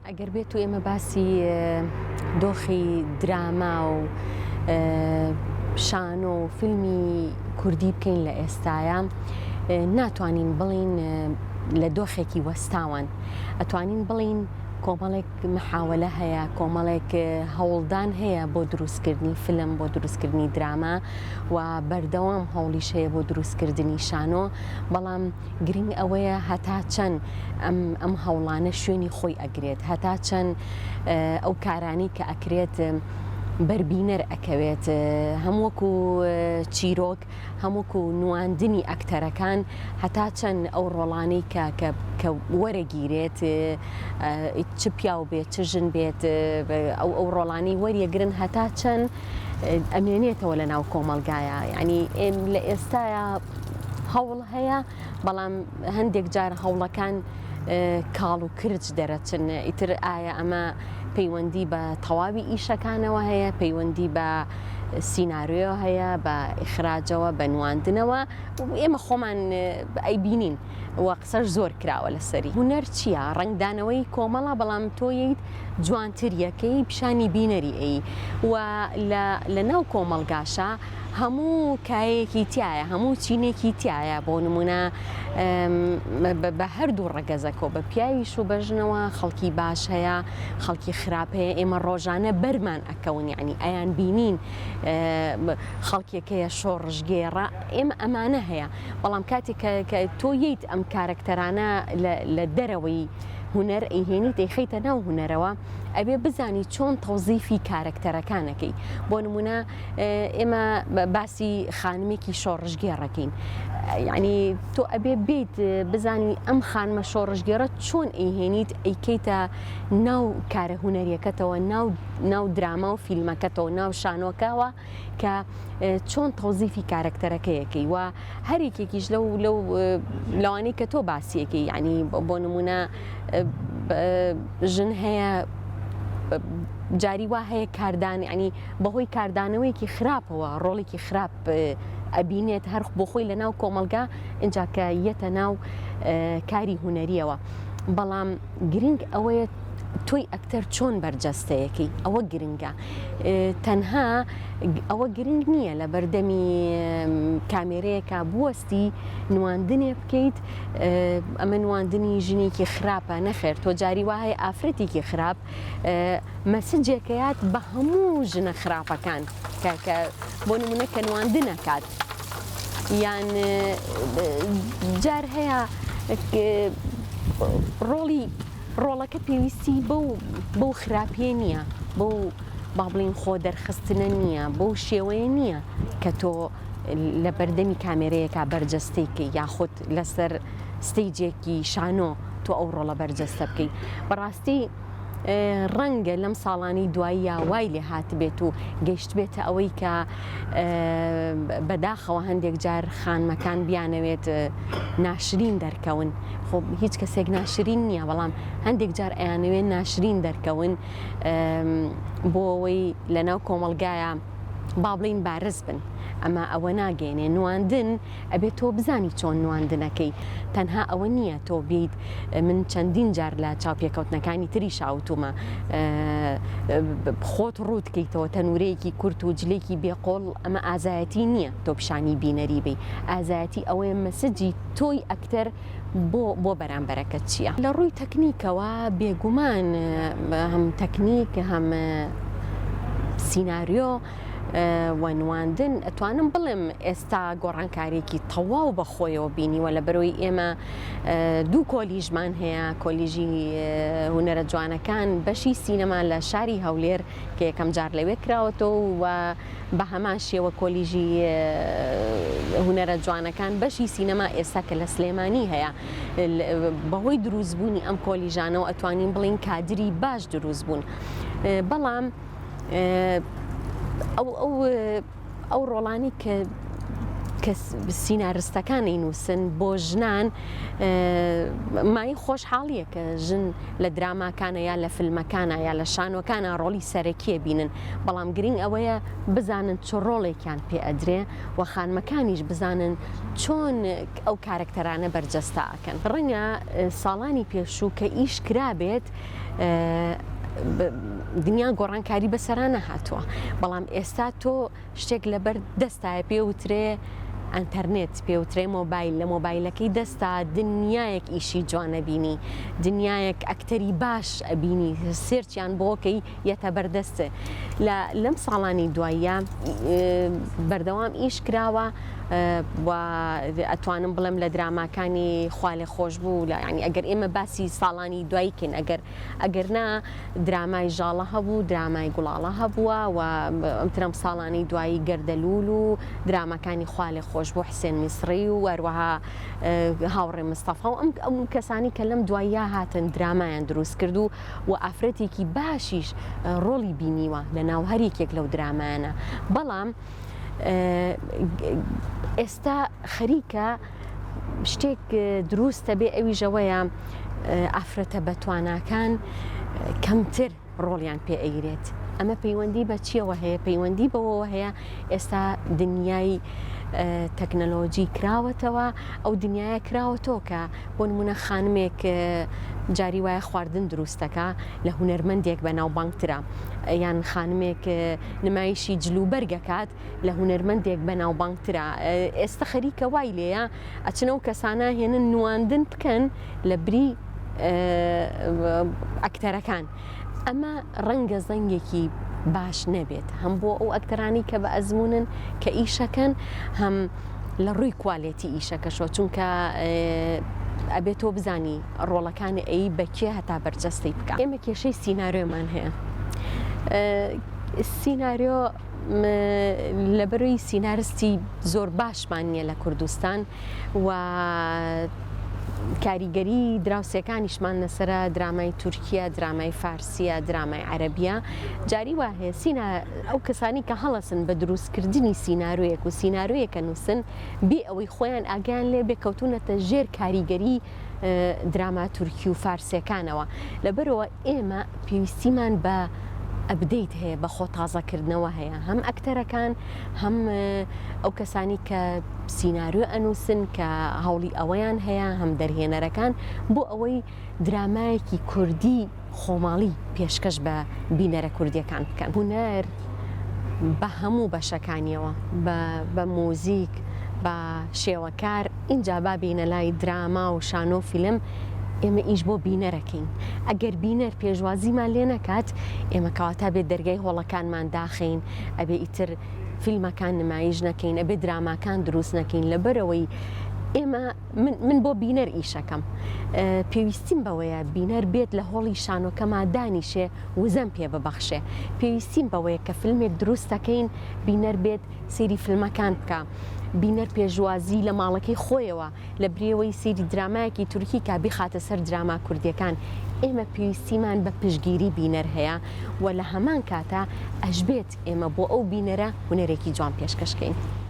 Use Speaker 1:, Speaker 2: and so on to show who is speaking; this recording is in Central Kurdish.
Speaker 1: ئەگەر بێت و ئێمە باسی دۆخی دراما و شانۆ و فیلمی کوردی بکەین لە ئێستاە ناتوانین بڵین لە دۆخێکی وەستاوان ئەتوانین بڵین کۆمەڵێک محاولە هەیە کۆمەڵێک هەوڵدان هەیە بۆ دروستکردنی فیلم بۆ دروستکردنی دراما و بەردەوام هەوڵیش هەیە بۆ دروستکردنی شانۆ بەڵام گرنگ ئەوەیە هەتا چەند ئەم هەوڵانە شوێنی خۆی ئەگرێت هەتا چەند ئەو کارانی کە ئەکرێت بەربینەر ئەکەوێت هەمووەکو چیرۆک هەمووکو نواندنی ئەکتەرەکان هەتا چەند ئەو ڕۆڵانەی کە وەرەگیرێت چ پیاو بێت چ ژن بێت ئەو ڕۆڵانەی وەریەگرن هەتا چەند ئەمێنێتەوە لە ناو کۆمەلگایە یعنی لە ئێستاە هەوڵ هەیە بەڵام هەندێک جار هەوڵەکان کاڵ و کرج دەرەچن ئیتر ئایا ئەمە پەیوەندی بە تەواوی ئیشەکانەوە هەیە پەیوەندی بە سیناریۆ هەیە بە ئیخراجەوە بە نواندنەوە ئێمە خۆمان ئەیبینین وە قسەش زۆر کراوە لەسەری هونەر چییە؟ ڕنگدانەوەی کۆمەڵە بەڵام تۆیت جوانتریەکەی پیشانی بینەری ئەی و لە ناو کۆمەڵگاشە هەموو کایەکی تایە هەموو چینێکی تایە بۆ نمونە بە هەردوو ڕەگەزەکۆ بە پیاویش و بەژنەوە خەڵکی باش هەیە خەڵکی خراپ هەیە ئێمە ڕۆژانە بەرمان ئەکەون یعنی ئەیان بینین خەڵکێکەیە شۆڕژگێڕە ئێمە ئەمانە هەیە بەڵام کاتێک کە تۆ ییت ئەم کارکتەرانە لە دەرەوەی هونەر ئەیهێنیت ئەیخەیتە ناو هونەرەوە ئەبێ بزانی چۆن تەوزیفی کارکتەرەکانەکەی بۆ نمونە ئێمە باسی خانمێکی شۆڕژگێڕەکەین یعنی تۆ ئەبێ بێت بزانی ئەم خانمە شۆڕژگێڕە چۆن ئەیهێنیت ئەیکەیتە ناو کارە هونەریەکەتەوە ناو دراما و فیلمەکەتەوە ناو شانۆکەوە کە چۆن تەوزیفی کارکتەرەکەیەکەی و هەرێکێکیش لەوانەی کە تۆ باسیەکەی یعنی بۆ نمونە ژن هەیە جاری وا هەیە کاردان ینی بەهۆی کاردانەوەیکی خراپەوە ڕۆڵێکی خراپ ئەبینێت هەر بۆ خۆی لە ناو کۆمەلگا اینجا کە یەتە ناو کاری هونەریەوە بەڵام گرنگ ئەوەیە تۆی ئەکتەر چۆن بەرجەستەیەکەی ئەوە گرنگە تەنها ئەوە گرنگ نییە لە بەردەمی کامێرەیەکە بوەستی نواندنێ بکەیت ئەمە نواندنی ژنێکی خراپە نەخێر تۆ جاری وایە ئافرەتێکی خراپ مەسجێکەیات بە هەموو ژنە خراپەکان کە بۆ نمونە کە نواندنەکات یان جار هەیە ڕۆڵەکە پێویستی بەو خراپیە نییە بەو با بڵین خۆ دەرخستنە نییە بەو شێوەیە نییە کە تۆ لە بەردەمی کامێرەیەکە بەرجەستەیکەی یاخود لەسەر ستەیجێکی شانۆ تۆ ئەو ڕۆڵە بەرجەستە بکەی بەڕاستی ڕەنگە لەم ساڵانی دواییە وای لێ هاتبێت و گەیشت بێتە ئەوەی کە بەداخەوە هەندێک جار خانمەکان بیانەوێت ناشرین دەرکەون خۆ هیچ کەسێک ناشرین نییە بەڵام هەندێک جار ئەیانەوێت ناشرین دەرکەون بۆ ئەوەی لەناو کۆمەلگایە با بڵین بارز بن ئەمە ئەوە ناگەێنێ نواندن ئەبێت تۆ بزانی چۆن نواندنەکەی تەنها ئەوە نییە تۆ بیت من چەندین جار لە چاوپێکەوتنەکانی تری شاوتومە خۆت ڕوودکەیتەوە تەنورەیەکی کورت و جلێکی بێقۆڵ ئەمە ئازایەتی نییە تۆ پیشانی بینەری بی ئازایەتی ئەوەیە مەسجی تۆی ئەکتەر بۆ بەرامبەرەکەت چییە لە ڕووی تەکنیکەوە بێگومان هەم تەکنیک هەم سیناریۆ و نواندن ئەتوانم بڵێم ئێستا گۆڕانکارێکی تەواو بەخۆیەوە بینیوە لە بەرەوەی ئێمە دوو کۆلیژمان هەیە کۆلیژی هونەرە جوانەکان بەشی سینەما لە شاری هەولێر کە یەکەم جار لەوێ کراوەتەوە و بە هەمان شێوە کۆلیژی هونەرە جوانەکان بەشی سینەما ئێستا کە لە سلێمانی هەیە بەهۆی دروستبوونی ئەم کۆلیژانەوە ئەتوانین بڵین کادری باش دروست بوون بەڵام ئەو ڕۆڵانی کە سینارستەکانی نووسن بۆ ژنان مای خۆشحاڵیە کە ژن لە دراماکانە یا لە فیلمەکانە یا لە شانۆکانە ڕۆڵی سەرەکیە بینن بەڵام گرنگ ئەوەیە بزانن چ ڕۆڵێکیان پێ ئەدرێ و خانمەکانیش بزانن چۆن ئەو کارکتەرانە بەرجەستە ئەکەن ڕەنگە ساڵانی پێشوو کە ئیش کرابێت دنیا گۆڕانکاری بەسەرانە هاتووە بەڵام ئێستا تۆ شتێک لەبەر دەستایە پێوترێ ئەتەرنێت پێوترێ مۆبایل لە مۆبایلەکەی دەستا دنیایەک ئیشی جوانەبینی دنیایەک ئەکتەری باش ئەبینی سێرچیان بۆکەی یەتە بەردەستە لەم ساڵانی دواییە بەردەوام ئیش کراوە و ئەتوانم بڵێم لە دراماکانی خوا لێ خۆش بوو ینی ئەگەر ئێمە باسی ساڵانی دواییکن ئەگەر نا درامای ژاڵە هەبوو درامای گوڵاڵە هەبووە و ئەمترم ساڵانی دوایی گەردەلول و درامەکانی خوا لێ خۆش بۆ حسێن میسڕی و هەروەها هاوڕێ مستەفا و ئەم کەسانی کە لەم دواییە هاتن درامایان دروست کرد و ئافرەتێکی باشیش ڕۆڵی بینیوە لە ناو هەرێکێک لەو درامایانە بەڵام ئێستا خەریکە شتێک دروستە بێ ئەویژەوەیە ئافرەتە بەتواناکان کەمتر ڕۆڵیان پێ ئەگرێت ئەمە پەیوەندی بە چیەوە هەیە پەیوەندی بەوەوە هەیە ئێستا دنیای تەکنەلۆجی کراوەتەوە ئەو دنیاە کراوەتەوە کە بۆ نمونە خانمێک جاری وایە خواردن دروستەکە لە هونەرمەندێک بە ناوبانگترا یان خانمێک نمایشی جلوبەرگەکات لە هونەرمەندێک بە ناوبانگترا ئێستا خەریکە وای لێیە ئەچنە و کەسانە هێنن نواندن بکەن لە بری ئەکتەرەکان ئەمە ڕەنگە زەنگێکی باش نەبێت هەم بۆ ئەو ئەکتەرانی کە بە ئەزمونن کە ئیشەکەن هەم لە ڕووی کوالێتی ئیشەکەشەوە چونکە ئەبێت تۆ بزانی ڕۆڵەکانی ئەی بەکێ هەتا بەرجەستی بکە ئێمە کێشەی سیناریۆمان هەیە سیناریۆ لەبەروی سینارستی زۆر باشمان نییە لە کوردستان و کاریگەری دراوسەکانیشمان لەسرە درامای تورکیا درامای فارسیە درامای عەرەبیە جاری وا هەیە ئەو کەسانی کە هەڵەسن بە دروستکردنی سیناریۆیەک و سیناریۆیەکە نووسن بێ ئەوەی خۆیان ئاگیان لێ بێ کەوتونەتە ژێر کاریگەری دراما تورکی و فارسیەکانەوە لەبەرەوە ئێمە پێویستیمان بە ئەبدەیت هەیە بە خۆ تازەکردنەوە هەیە هەم ئەکتەرەکان هەم ئەو کەسانی کە سیناریۆ ئەنووسن کە هەوڵی ئەوەیان هەیە هەم دەرهێنەرەکان بۆ ئەوەی درامایەکی کوردی خۆماڵی پێشکەش بە بینەرە کوردیەکان بکەن هونەر بە هەموو بەشەکانیەوە بە مۆزیک بە شێوەکار اینجا با بینە لای دراما و شانۆ فیلم ئێمە ئیش بۆ بینەرەکەین ئەگەر بینەر پێشوازیمان لێ نەکات ئێمە کەواتە بێت دەرگای هۆڵەکانمان داخین ئەبێ ئیتر فیلمەکان نمایش نەکەین ئەبێ دراماکان دروست نەکەین لەبەرەوەی ئێمە من بۆ بینەر ئیشەکەم پێویستیم بەوەیە بینەر بێت لە هۆڵی شانۆکەما دانیشێ وزەم پێ ببەخشێ پێویستیم بەوەیە کە فیلمێک دروست دەکەین بینەر بێت سەیری فیلمەکان بکە بینەر پێشوازی لە ماڵەکەی خۆیەوە لە برێوەی سەیری درامایەکی تورکی کا بیخاتە سەر دراما کوردیەکان ئێمە پێویستیمان بە پشگیری بینەر هەیە و لە هەمان کاتە ئەشبێت ئێمە بۆ ئەو بینەرە هونەرێکی جوان پێشکەشکەین.